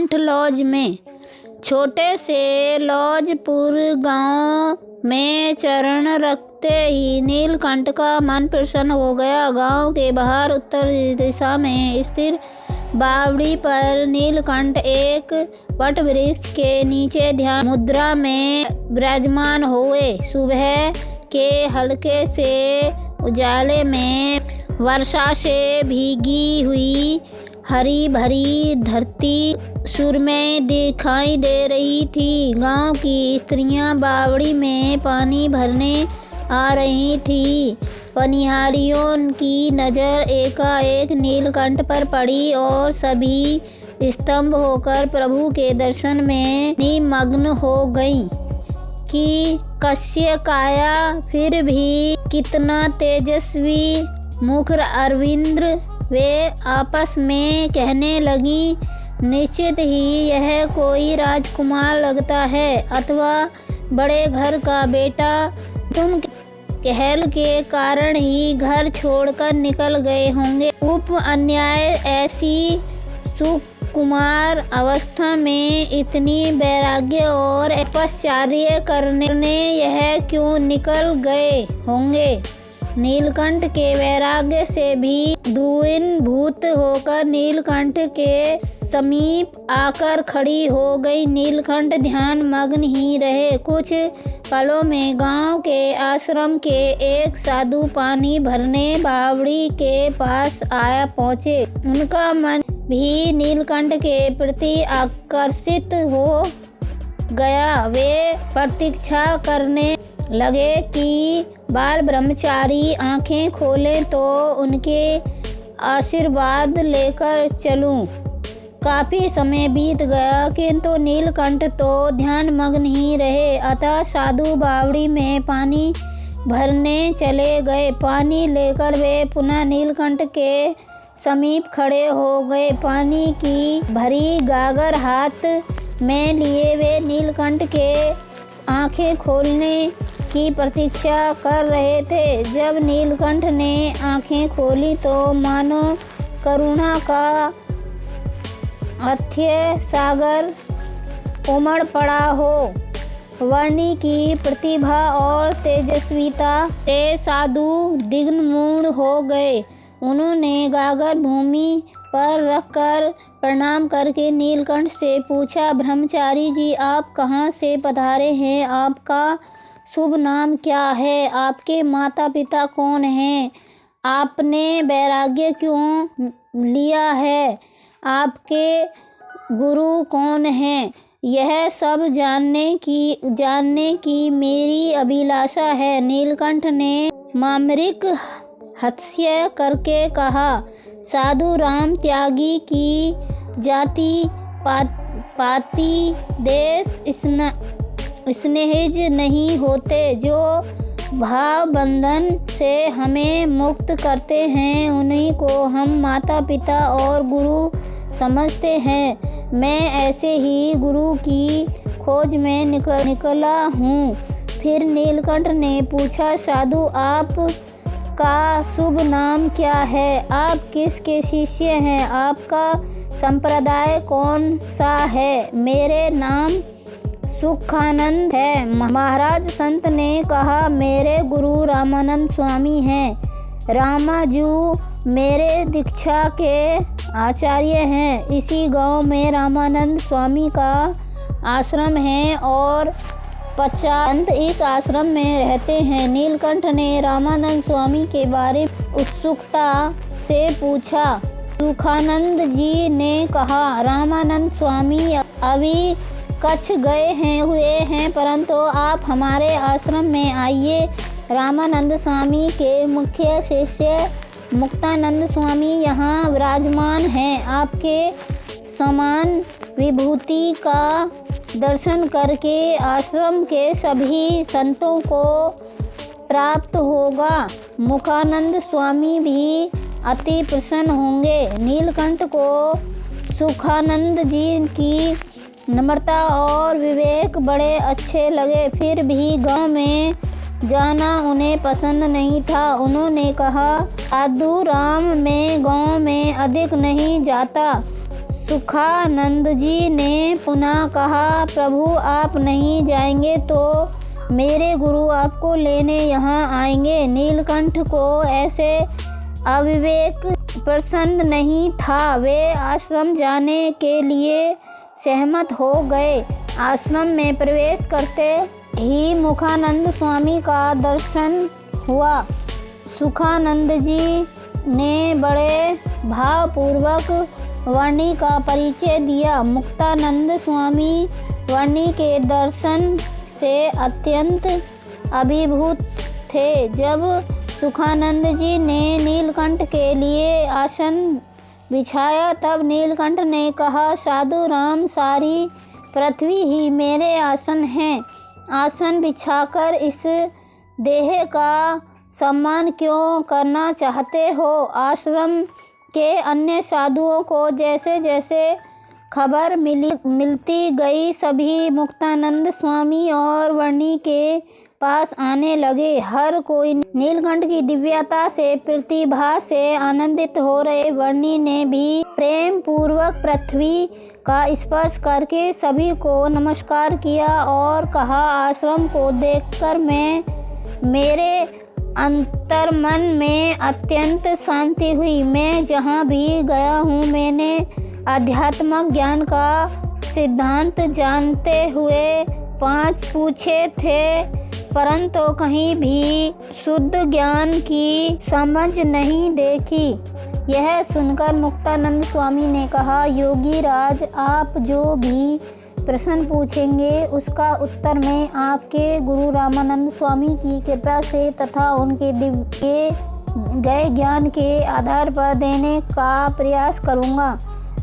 Neelkanth laws में। छोटे से लॉजपुर गांव में चरण रखते ही नीलकंठ का मन प्रसन्न हो गया। गांव के बाहर उत्तर दिशा में स्थिर बावड़ी पर नीलकंठ एक वटवृक्ष के नीचे ध्यान मुद्रा में विराजमान हुए। सुबह के हल्के से उजाले में वर्षा से भीगी हुई हरी भरी धरती सुरमई दिखाई दे रही थी। गांव की स्त्रियां बावड़ी में पानी भरने आ रही थी। पनिहारियों की नज़र एकाएक नीलकंठ पर पड़ी और सभी स्तंभ होकर प्रभु के दर्शन में निमग्न हो गईं कि कस्य काया, फिर भी कितना तेजस्वी मुख अरविंद। वे आपस में कहने लगी, निश्चित ही यह कोई राजकुमार लगता है अथवा बड़े घर का बेटा। तुम कहल के कारण ही घर छोड़कर निकल गए होंगे। अन्याय ऐसी सुकुमार अवस्था में इतनी वैराग्य और तपश्चर्या करने यह क्यों निकल गए होंगे। नीलकंठ के वैराग्य से भी द्विभूत होकर नीलकंठ के समीप आकर खड़ी हो गई। नीलकंठ ध्यान मग्न ही रहे। कुछ पलों में गांव के आश्रम के एक साधु पानी भरने बावड़ी के पास आया पहुँचे। उनका मन भी नीलकंठ के प्रति आकर्षित हो गया। वे प्रतीक्षा करने लगे कि बाल ब्रह्मचारी आंखें खोलें तो उनके आशीर्वाद लेकर चलूं। काफी समय बीत गया किंतु नीलकंठ तो ध्यान मग्न ही रहे। अतः साधु बावड़ी में पानी भरने चले गए। पानी लेकर वे पुनः नीलकंठ के समीप खड़े हो गए। पानी की भरी गागर हाथ में लिए वे नीलकंठ के आंखें खोलने की प्रतीक्षा कर रहे थे। जब नीलकंठ ने आंखें खोली तो मानो करुणा का अथाह सागर उमड़ पड़ा हो। वाणी की प्रतिभा और तेजस्विता से साधु दिग्मुग्ध हो गए। उन्होंने गागर भूमि पर रखकर प्रणाम करके नीलकंठ से पूछा, ब्रह्मचारी जी, आप कहाँ से पधारे हैं? आपका शुभ नाम क्या है? आपके माता पिता कौन हैं? आपने वैराग्य क्यों लिया है? आपके गुरु कौन हैं? यह सब जानने की मेरी अभिलाषा है। नीलकंठ ने मामरिक हास्य करके कहा, साधु राम त्यागी की जाति पाति देश स्नेहिज नहीं होते। जो भाव बंधन से हमें मुक्त करते हैं उन्हीं को हम माता पिता और गुरु समझते हैं। मैं ऐसे ही गुरु की खोज में निकला हूँ। फिर नीलकंठ ने पूछा, साधु आप का शुभ नाम क्या है? आप किसके शिष्य हैं? आपका संप्रदाय कौन सा है? मेरे नाम सुखानंद है। महाराज संत ने कहा, मेरे गुरु रामानंद स्वामी हैं। रामाजू मेरे दीक्षा के आचार्य हैं। इसी गांव में रामानंद स्वामी का आश्रम है और 50 इस आश्रम में रहते हैं। नीलकंठ ने रामानंद स्वामी के बारे में उत्सुकता से पूछा। सुखानंद जी ने कहा, रामानंद स्वामी अभी कच्छ गए हुए हैं, परंतु आप हमारे आश्रम में आइए। रामानंद स्वामी के मुख्य शिष्य मुक्तानंद स्वामी यहाँ विराजमान हैं। आपके समान विभूति का दर्शन करके आश्रम के सभी संतों को प्राप्त होगा। मुक्तानंद स्वामी भी अति प्रसन्न होंगे। नीलकंठ को सुखानंद जी की नम्रता और विवेक बड़े अच्छे लगे। फिर भी गांव में जाना उन्हें पसंद नहीं था। उन्होंने कहा, साधु राम मैं गांव में अधिक नहीं जाता। सुखानंद जी ने पुनः कहा, प्रभु आप नहीं जाएंगे तो मेरे गुरु आपको लेने यहाँ आएंगे। नीलकंठ को ऐसे अविवेक पसंद नहीं था। वे आश्रम जाने के लिए सहमत हो गए। आश्रम में प्रवेश करते ही मुखानंद स्वामी का दर्शन हुआ। सुखानंद जी ने बड़े भावपूर्वक वाणी का परिचय दिया। मुक्तानंद स्वामी वाणी के दर्शन से अत्यंत अभिभूत थे। जब सुखानंद जी ने नीलकंठ के लिए आसन बिछाया तब नीलकंठ ने कहा, साधु राम, सारी पृथ्वी ही मेरे आसन है। आसन बिछाकर इस देह का सम्मान क्यों करना चाहते हो? आश्रम के अन्य साधुओं को जैसे जैसे खबर मिलती गई सभी मुक्तानंद स्वामी और वर्णी के पास आने लगे। हर कोई नीलकंठ की दिव्यता से, प्रतिभा से आनंदित हो रहे। वर्णी ने भी प्रेम पूर्वक पृथ्वी का स्पर्श करके सभी को नमस्कार किया और कहा, आश्रम को देखकर मेरे अंतर्मन में अत्यंत शांति हुई। मैं जहाँ भी गया हूँ मैंने आध्यात्मिक ज्ञान का सिद्धांत जानते हुए 5 पूछे थे, परंतु कहीं भी शुद्ध ज्ञान की समझ नहीं देखी। यह सुनकर मुक्तानंद स्वामी ने कहा, योगी राज, आप जो भी प्रश्न पूछेंगे उसका उत्तर मैं आपके गुरु रामानंद स्वामी की कृपा से तथा उनके दिए गए ज्ञान के आधार पर देने का प्रयास करूँगा।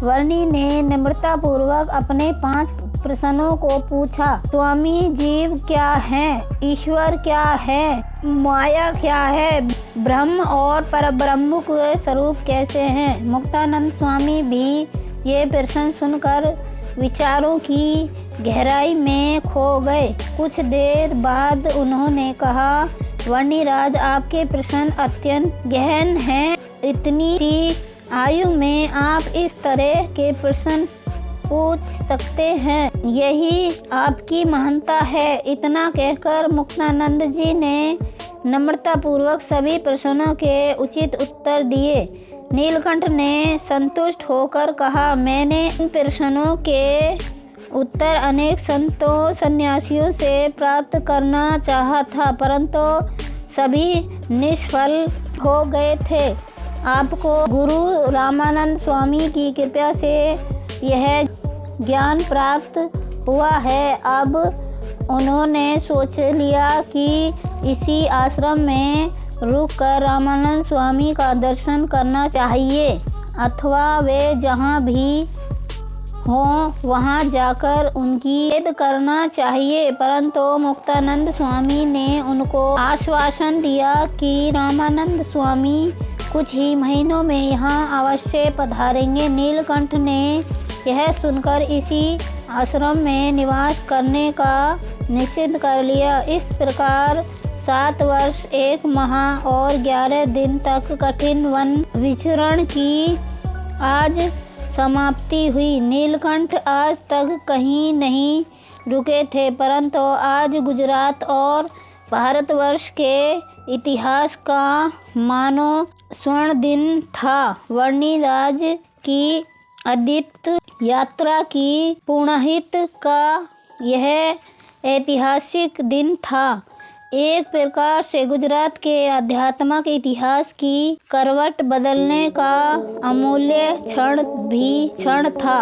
वर्णी ने नम्रतापूर्वक अपने 5 प्रश्नों को पूछा। स्वामी, जीव क्या है? ईश्वर क्या है? माया क्या है? ब्रह्म और परब्रह्म के स्वरूप कैसे हैं? मुक्तानंद स्वामी भी ये प्रश्न सुनकर विचारों की गहराई में खो गए। कुछ देर बाद उन्होंने कहा, वर्णिराज, आपके प्रश्न अत्यंत गहन हैं। इतनी सी आयु में आप इस तरह के प्रश्न पूछ सकते हैं, यही आपकी महानता है। इतना कहकर मुक्तानंद जी ने नम्रतापूर्वक सभी प्रश्नों के उचित उत्तर दिए। नीलकंठ ने संतुष्ट होकर कहा, मैंने इन प्रश्नों के उत्तर अनेक संतों सन्यासियों से प्राप्त करना चाहा था, परंतु सभी निष्फल हो गए थे। आपको गुरु रामानंद स्वामी की कृपा से यह ज्ञान प्राप्त हुआ है। अब उन्होंने सोच लिया कि इसी आश्रम में रुककर रामानंद स्वामी का दर्शन करना चाहिए अथवा वे जहाँ भी हों वहाँ जाकर उनकी भेंट करना चाहिए। परंतु मुक्तानंद स्वामी ने उनको आश्वासन दिया कि रामानंद स्वामी कुछ ही महीनों में यहाँ अवश्य पधारेंगे। नीलकंठ ने यह सुनकर इसी आश्रम में निवास करने का निश्चय कर लिया। इस प्रकार 7 वर्ष 1 माह और 11 दिन तक कठिन वन विचरण की आज समाप्ति हुई। नीलकंठ आज तक कहीं नहीं रुके थे, परंतु आज गुजरात और भारतवर्ष के इतिहास का मानो स्वर्ण दिन था। वर्णिराज की अद्वितीय यात्रा की पूर्णाहित का यह ऐतिहासिक दिन था। एक प्रकार से गुजरात के आध्यात्मिक इतिहास की करवट बदलने का अमूल्य क्षण था।